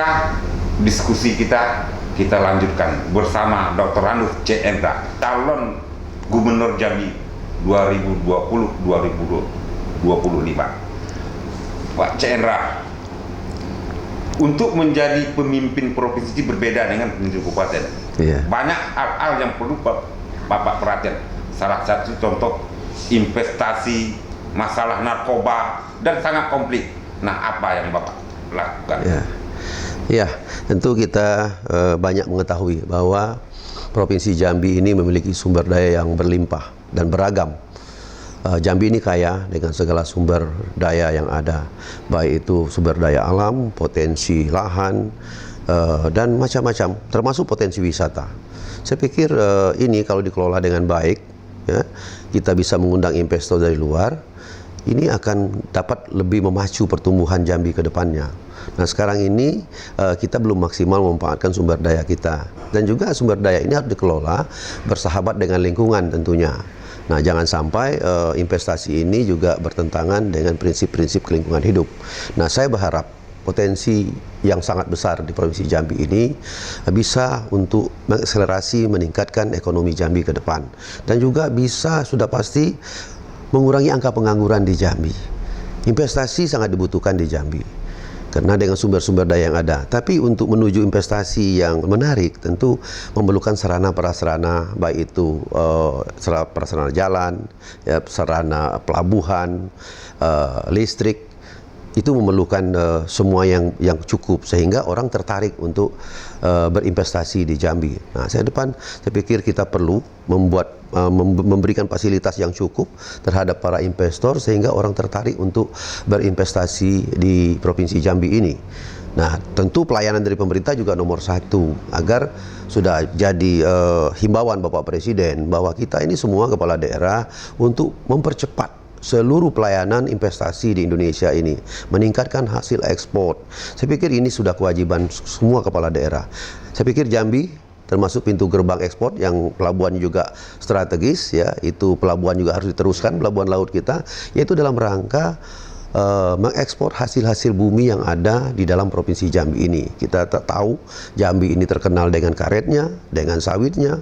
Pemirsa, diskusi kita lanjutkan bersama Dr. Hanuf C. Endra, calon Gubernur Jambi 2020-2025. Pak C. Endra, untuk menjadi pemimpin provinsi berbeda dengan pemimpin kabupaten. Banyak hal-hal yang perlu Bapak perhatian. Salah satu contoh investasi, masalah narkoba, dan sangat komplit. Nah, apa yang Bapak lakukan? Ya, tentu kita banyak mengetahui bahwa Provinsi Jambi ini memiliki sumber daya yang berlimpah dan beragam. Jambi ini kaya dengan segala sumber daya yang ada, baik itu sumber daya alam, potensi lahan, dan macam-macam, termasuk potensi wisata. Saya pikir ini kalau dikelola dengan baik, ya, kita bisa mengundang investor dari luar, ini akan dapat lebih memacu pertumbuhan Jambi ke depannya. Nah, sekarang ini kita belum maksimal memanfaatkan sumber daya kita, dan juga sumber daya ini harus dikelola bersahabat dengan lingkungan tentunya. Nah, jangan sampai investasi ini juga bertentangan dengan prinsip-prinsip lingkungan hidup. Nah, saya berharap potensi yang sangat besar di Provinsi Jambi ini bisa untuk mengakselerasi meningkatkan ekonomi Jambi ke depan, dan juga bisa sudah pasti mengurangi angka pengangguran di Jambi. Investasi sangat dibutuhkan di Jambi karena dengan sumber-sumber daya yang ada. Tapi untuk menuju investasi yang menarik tentu memerlukan sarana prasarana, baik itu prasarana jalan, ya, sarana pelabuhan, listrik. Itu memerlukan semua yang cukup sehingga orang tertarik untuk berinvestasi di Jambi. Nah, saya pikir kita perlu memberikan fasilitas yang cukup terhadap para investor sehingga orang tertarik untuk berinvestasi di Provinsi Jambi ini. Nah, tentu pelayanan dari pemerintah juga nomor satu, agar sudah jadi himbauan Bapak Presiden bahwa kita ini semua kepala daerah untuk mempercepat seluruh pelayanan investasi di Indonesia ini, meningkatkan hasil ekspor. Saya pikir ini sudah kewajiban semua kepala daerah. Saya pikir Jambi termasuk pintu gerbang ekspor yang pelabuhannya juga strategis, ya, itu pelabuhan juga harus diteruskan, pelabuhan laut kita, yaitu dalam rangka mengekspor hasil-hasil bumi yang ada di dalam Provinsi Jambi ini. Kita tahu Jambi ini terkenal dengan karetnya, dengan sawitnya,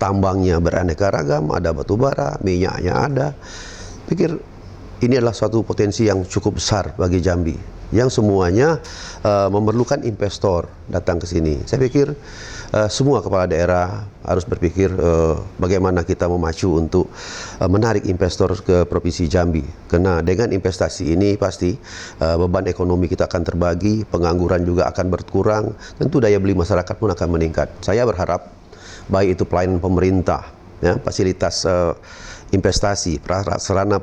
tambangnya beraneka ragam, ada batu bara, minyaknya ada. Pikir ini adalah suatu potensi yang cukup besar bagi Jambi, yang semuanya memerlukan investor datang ke sini. Saya pikir semua kepala daerah harus berpikir bagaimana kita memacu untuk menarik investor ke Provinsi Jambi. Karena dengan investasi ini pasti beban ekonomi kita akan terbagi, pengangguran juga akan berkurang, tentu daya beli masyarakat pun akan meningkat. Saya berharap baik itu pelayanan pemerintah, ya, fasilitas investasi, prasarana,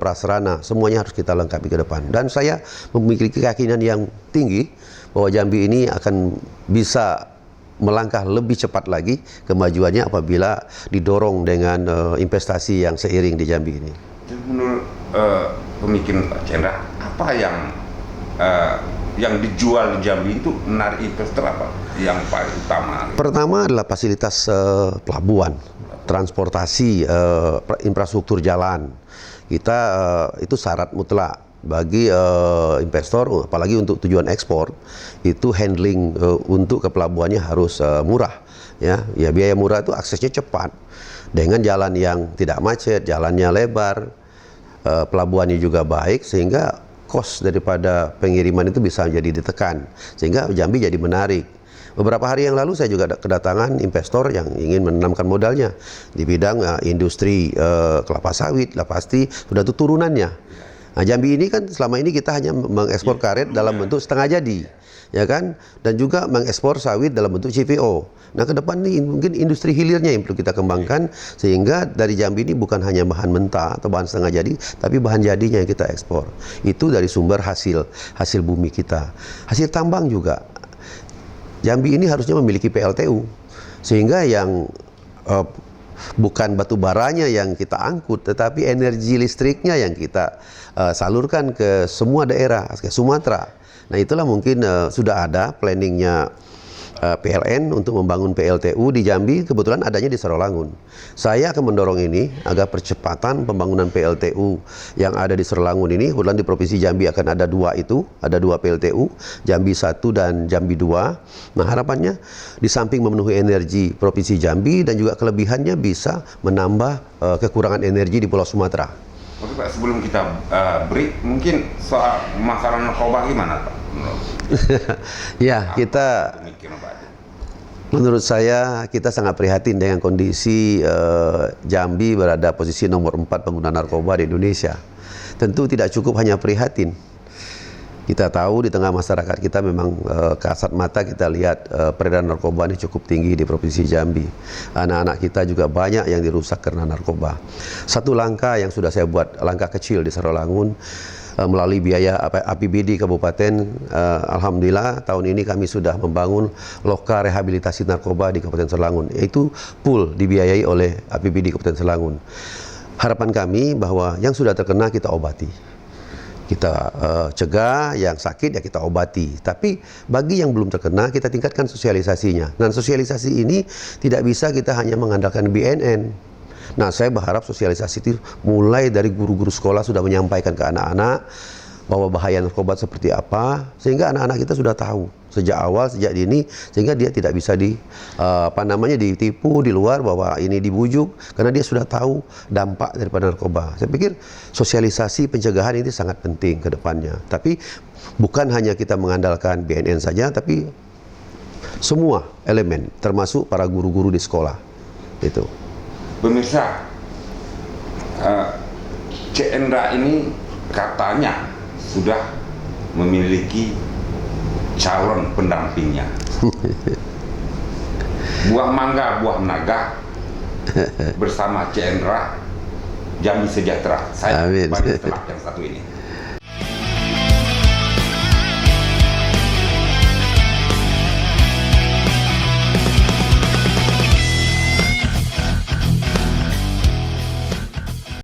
semuanya harus kita lengkapi ke depan. Dan saya memiliki keyakinan yang tinggi bahwa Jambi ini akan bisa melangkah lebih cepat lagi kemajuannya apabila didorong dengan investasi yang seiring di Jambi ini. Menurut pemikiran Pak Cendra, apa yang dijual di Jambi itu menarik investor, apa yang paling utama? Pertama adalah fasilitas pelabuhan, transportasi, infrastruktur jalan. Kita itu syarat mutlak bagi investor, apalagi untuk tujuan ekspor. Itu handling untuk ke pelabuhannya harus murah, ya. Biaya murah itu aksesnya cepat dengan jalan yang tidak macet, jalannya lebar, pelabuhannya juga baik, sehingga cost daripada pengiriman itu bisa jadi ditekan, sehingga Jambi jadi menarik. Beberapa hari yang lalu saya juga kedatangan investor yang ingin menanamkan modalnya di bidang industri kelapa sawit. Lah pasti sudah itu turunannya. Nah, Jambi ini kan selama ini kita hanya mengekspor karet dalam bentuk setengah jadi, ya kan, dan juga mengekspor sawit dalam bentuk CPO. Nah, ke depan ini mungkin industri hilirnya yang perlu kita kembangkan, sehingga dari Jambi ini bukan hanya bahan mentah atau bahan setengah jadi, tapi bahan jadinya yang kita ekspor. Itu dari sumber hasil bumi kita. Hasil tambang juga. Jambi ini harusnya memiliki PLTU, sehingga yang bukan batu baranya yang kita angkut, tetapi energi listriknya yang kita salurkan ke semua daerah, ke Sumatera. Nah, itulah mungkin sudah ada planningnya PLN untuk membangun PLTU di Jambi, kebetulan adanya di Sarawangun. Saya akan mendorong ini agar percepatan pembangunan PLTU yang ada di Sarawangun ini, kebetulan di Provinsi Jambi akan ada dua PLTU, Jambi 1 dan Jambi 2. Nah, harapannya di samping memenuhi energi Provinsi Jambi dan juga kelebihannya bisa menambah kekurangan energi di Pulau Sumatera. Oke Pak, sebelum kita break, mungkin soal masalah narkoba gimana Pak? Ya, menurut saya kita sangat prihatin dengan kondisi Jambi berada posisi nomor 4 pengguna narkoba di Indonesia. Tentu tidak cukup hanya prihatin. Kita tahu di tengah masyarakat kita memang kasat mata kita lihat peredaran narkoba ini cukup tinggi di Provinsi Jambi. Anak-anak kita juga banyak yang dirusak karena narkoba. Satu langkah yang sudah saya buat, langkah kecil di Sarawangun, melalui biaya APBD Kabupaten, alhamdulillah tahun ini kami sudah membangun loka rehabilitasi narkoba di Kabupaten Sarawangun, yaitu pool dibiayai oleh APBD Kabupaten Sarawangun. Harapan kami bahwa yang sudah terkena kita obati, kita cegah, yang sakit ya kita obati. Tapi bagi yang belum terkena kita tingkatkan sosialisasinya. Dan sosialisasi ini tidak bisa kita hanya mengandalkan BNN. Nah, saya berharap sosialisasi itu mulai dari guru-guru sekolah sudah menyampaikan ke anak-anak bahwa bahaya narkoba seperti apa, sehingga anak-anak kita sudah tahu sejak awal, sejak dini, sehingga dia tidak bisa ditipu di luar bahwa ini dibujuk, karena dia sudah tahu dampak daripada narkoba. Saya pikir sosialisasi pencegahan ini sangat penting ke depannya. Tapi bukan hanya kita mengandalkan BNN saja, tapi semua elemen, termasuk para guru-guru di sekolah. Itu. Pemirsa, Cik Endra ini katanya sudah memiliki calon pendampingnya. Buah mangga, buah naga bersama Cik Endra, Jambi Sejahtera. Saya balik setelah yang satu ini.